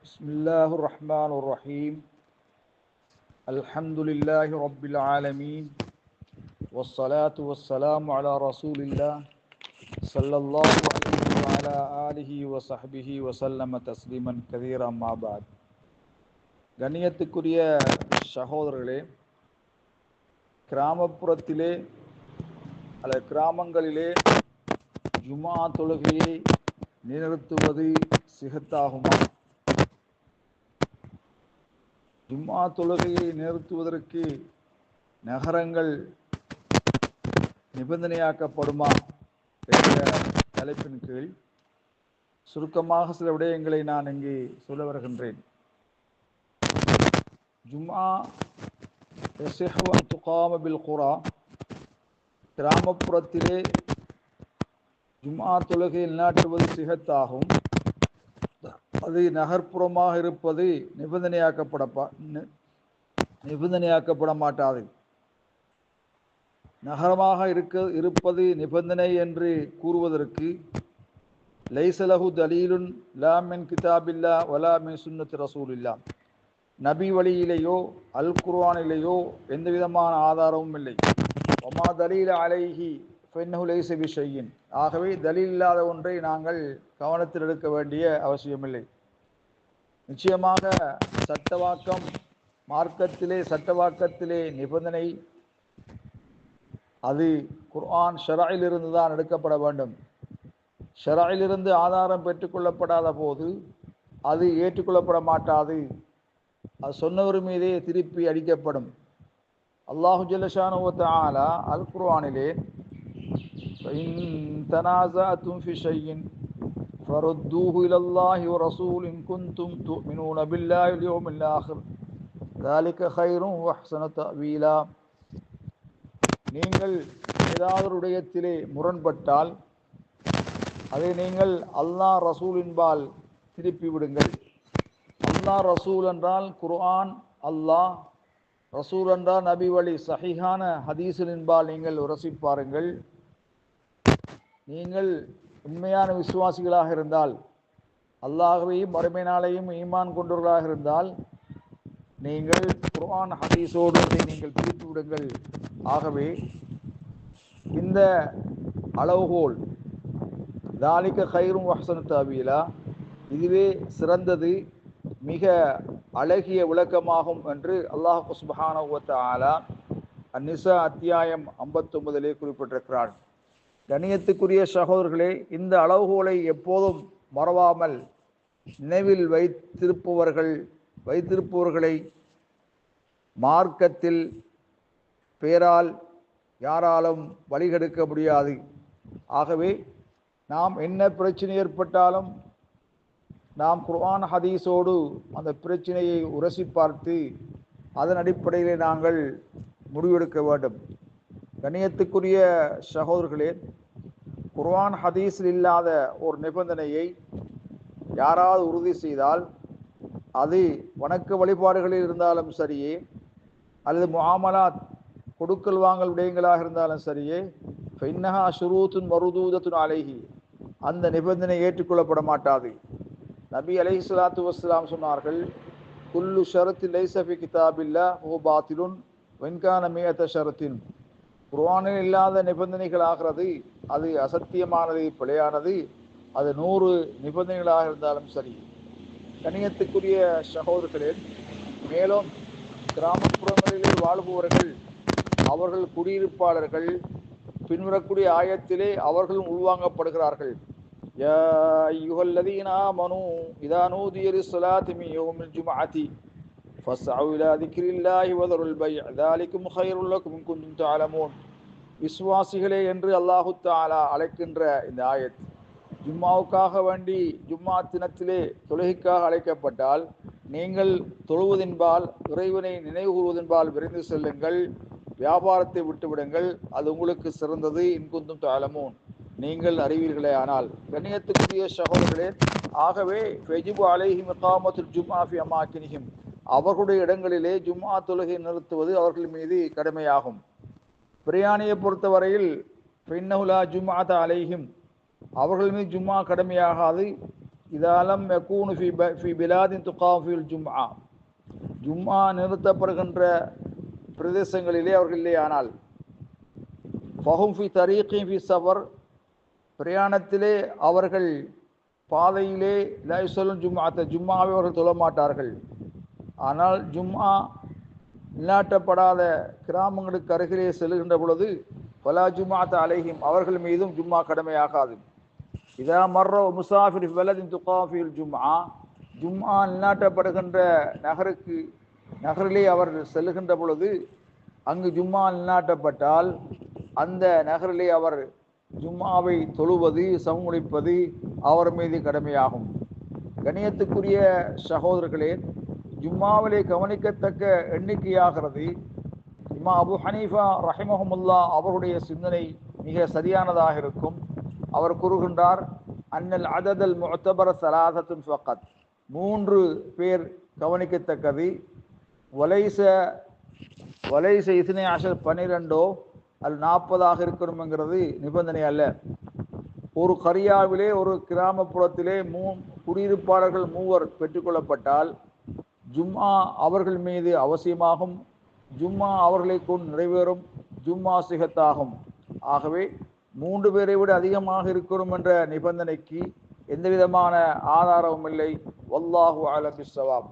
بسم الله الرحمن الرحيم الحمد لله رب العالمين والصلاة والسلام على رسول الله صلى الله عليه وعلى آله وصحبه وسلم تسليما كثيرا ما بعد. கண்ணியத்துக்குரிய சகோதரர்களே, கிராமப்புறத்திலே அல்லது கிராமங்களிலே ஜுமா தொழுகையை நிறுத்துவது சிஹத்தாகுமா? ஜும்மா தொழுகையை நிறுத்துவதற்கு நகரங்கள் நிபந்தனையாக்கப்படுமா என்ற தலைப்பின் கீழ் சுருக்கமாக சில விடயங்களை நான் இங்கே சொல்ல வருகின்றேன். ஜும்மா யஸிஹு அன் துகாம பில் குரா, கிராமப்புறத்திலே ஜும்மா தொழுகையை நிலைநாட்டுவது சிஹத்தாகும். அது நகர்ப்புறமாக இருப்பது நிபந்தனையாக்கப்பட மாட்டாது. நகரமாக இருப்பது நிபந்தனை என்று கூறுவதற்கு லைஸலஹு தலீலுன் லா மின் கிதாபில்லா வலா மின் சுன்னத்தி ரசூலில்லா, நபி வழியிலேயோ அல் குர்ஆனிலேயோ எந்த விதமான ஆதாரமும் இல்லை. வமா தலீல அலைஹி ஃபஇன்னஹு லைஸ பிஷையின், ஆகவே தலீல் இல்லாத ஒன்றை நாங்கள் கவனத்தில் எடுக்க வேண்டிய அவசியமில்லை. நிச்சயமாக சட்டவாக்கம், மார்க்கத்திலே சட்டவாக்கத்திலே நிபந்தனை அது குர்ஆன் ஷரஇலிருந்து தான் எடுக்கப்பட வேண்டும். ஷரஇலிருந்து ஆதாரம் பெற்றுக்கொள்ளப்படாத போது அது ஏற்றுக்கொள்ளப்பட மாட்டாது. அது சொன்னவர் மீதே திருப்பி அடிக்கப்படும். அல்லாஹு ஜல்ல ஷானுஹு வ தஆலா அல் குர்ஆனிலே இன் தனாஸஅதும் ஃபி ஷைஇன் ஃபருத்தூஹு இலல்லாஹி வ ரசூல் இன் குன்தும் துமினூன பில்லாஹி வல் யௌமில் ஆখির ذلك خير واحسن تأويلا, நீங்கள் ஏதாவது ஒரு விடயத்திலே முரண்பட்டால் அதை நீங்கள் அல்லாஹ் ரசூலின்பால் திருப்பி விடுங்கள். அல்லாஹ் ரசூல் என்றால் குர்ஆன், அல்லாஹ் ரசூல் என்றால் நபி வழி சஹீஹான ஹதீஸின்பால் நீங்கள் உரசி பாருங்கள். நீங்கள் உண்மையான விசுவாசிகளாக இருந்தால், அல்லாஹ்வையும் மறுமை நாளையும் ஈமான் கொண்டவர்களாக இருந்தால், நீங்கள் குர்ஆன் ஹதீஸோடு நீங்கள் திருப்பி விடுங்கள். ஆகவே இந்த அளவுகோல் ذلك خير واحسن تأويلا, இதுவே சிறந்தது, மிக அழகிய விளக்கமாகும் என்று அல்லாஹ் சுப்ஹானஹு வ தஆலா அந்நிசா அத்தியாயம் 59 குறிப்பிட்டிருக்கிறார். கண்ணியத்துக்குரிய சகோதரர்களே, இந்த அளவுகோலை எப்போதும் மறவாமல் நினைவில் வைத்திருப்பவர்களை மார்க்கத்தில் பேரால் யாராலும் வழிகெடுக்க முடியாது. ஆகவே நாம் என்ன பிரச்சனை ஏற்பட்டாலும் நாம் குர்ஆன் ஹதீஸோடு அந்த பிரச்சனையை உரசி பார்த்து அதன் அடிப்படையில் நாங்கள் முடிவெடுக்க வேண்டும். கண்ணியத்துக்குரிய சகோதரர்களே, குர்ஆன் ஹதீஸில் இல்லாத ஒரு நிபந்தனையை யாராவது உறுதி செய்தால், அது வணக்க வழிபாடுகளில் இருந்தாலும் சரியே அல்லது முஆமலாத் கொடுக்கல் வாங்கல் விடயங்களாக இருந்தாலும் சரியே, ஃபஇன்னஹா ஷுரூத்துன் மர்தூதத்துன் அலைஹி, அந்த நிபந்தனை ஏற்றுக்கொள்ளப்பட மாட்டாது. நபி அலைஹிஸ்ஸலாத்து வஸ்ஸலாம் சொன்னார்கள், குல்லு ஷரத்தின் லைஸ ஃபி கிதாபில்லாஹ் ஹுவ பாத்திலுன் வ இன் கான மியத ஷரத்தின், குர்ஆனில் இல்லாத நிபந்தனைகள் ஆகிறது அது அசத்தியமானது, பிழையானது, அது 100 நிபந்தனைகளாக இருந்தாலும் சரி. கண்ணியத்துக்குரிய சகோதரர்களே, மேலும் கிராமப்புறங்களிலே வாழ்பவர்கள், அவர்கள் குடியிருப்பாளர்கள் பின்வரக்கூடிய ஆயத்திலே அவர்களும் உள்வாங்கப்படுகிறார்கள். யா அய்யுஹல்லதீன ஆமனூ இதா நூதிய லிஸ்ஸலாத்தி மின் யௌமில் ஜும்அத்தி ஃபஸ்அவு இலா திக்ரில்லாஹி வதருல் பைஅ ذலிகும் கைருல் லக்கும் இன் குன்தும் தஅலமூன். விசுவாசிகளே என்று அல்லாஹு தஆலா அழைக்கின்ற இந்த ஆயத், ஜும்மாவுக்காக வேண்டி ஜும்மா தினத்திலே தொழுகைக்காக அழைக்கப்பட்டால் நீங்கள் தொழுவதின்பால், இறைவனை நினைவு கூறுவதன்பால் விரைந்து செல்லுங்கள், வியாபாரத்தை விட்டுவிடுங்கள், அது உங்களுக்கு சிறந்தது. இன் குன்தும் தஅலமூன், நீங்கள் அறிவீர்களே ஆனால். கண்ணியத்துக்குரிய சகோதரர்களே, ஆகவே ஃபயஜிபு அலைஹிம் இகாமத்துல் ஜும்ஆ ஃபி அமாக்கினிஹிம், அவர்களுடைய இடங்களிலே ஜும்ஆ தொழுகை நிறுத்துவது அவர்கள் மீது கடமையாகும். பிரயாணியை பொறுத்தவரையில் ஃபஇன்னஹு லா ஜும்ஆத அலைஹிம், அவர்கள் மீது ஜும்மா கடமையாகாது. இதாலம் யகூனு ஃபி பிலாதின் துகாம் ஃபில் ஜும்ஆ, ஜும்ஆ நிறுத்தப்படுகின்ற பிரதேசங்களிலே அவர்கள் இல்லையானால், ஃபஹும் ஃபி தரீகின் ஃபி சஃபர், பிரயாணத்திலே அவர்கள் பாதையிலே லா யுஸல்லுன் ஜும்ஆத்த, ஜும்ஆவை அவர்கள் தொழ மாட்டார்கள். ஆனால் ஜும்ஆ நிலாட்டப்படாத கிராமங்களுக்கு அருகிலே செல்கின்ற பொழுது ஃபலா ஜும்ஆத்த அலைஹிம், அவர்கள் மீதும் ஜும்ஆ கடமையாகாது. இதா மர்ர முசாஃபிர் ஃபி பலதின் துகாம் ஃபில் ஜும்ஆ, ஜும்ஆ நிலாட்டப்படுகின்ற நகரிலே அவர் செல்லுகின்ற பொழுது அங்கு ஜும்ஆ நிலாட்டப்பட்டால் அந்த நகரிலே அவர் ஜும்ஆவை தொழுவது சமமுடிப்பது அவர் மீது கடமையாகும். கணியத்துக்குரிய சகோதரர்களே, ஜும்மாவிலே கவனிக்கத்தக்க எண்ணிக்கையாகிறது. இமாம் அபு ஹனீஃபா ரஹிமஹுமுல்லா அவருடைய சிந்தனை மிக சரியானதாக இருக்கும். அவர் கூறுகின்றார், அன்னல் அததல் முஅத்தபர ஸலாஸத்துன் ஃபகத், 3 பேர் கவனிக்கத்தக்கது. வலைச 12 12 அது 40 இருக்கணும்ங்கிறது நிபந்தனை அல்ல. ஒரு கரியாவிலே, ஒரு கிராமப்புறத்திலே குடியிருப்பாளர்கள் 3 பெற்றுக்கொள்ளப்பட்டால் ஜும்ஆ அவர்கள் மீது அவசியமாகும். ஜும்ஆ அவர்களை கொண்டு நிறைவேறும். ஜும்ஆ சிஹத்தாகும். ஆகவே 3 பேரை விட அதிகமாக இருக்கணும் என்ற நிபந்தனைக்கு எந்த விதமான ஆதாரமும் இல்லை. வல்லாஹு அலம் பிஸ்ஸவாப்.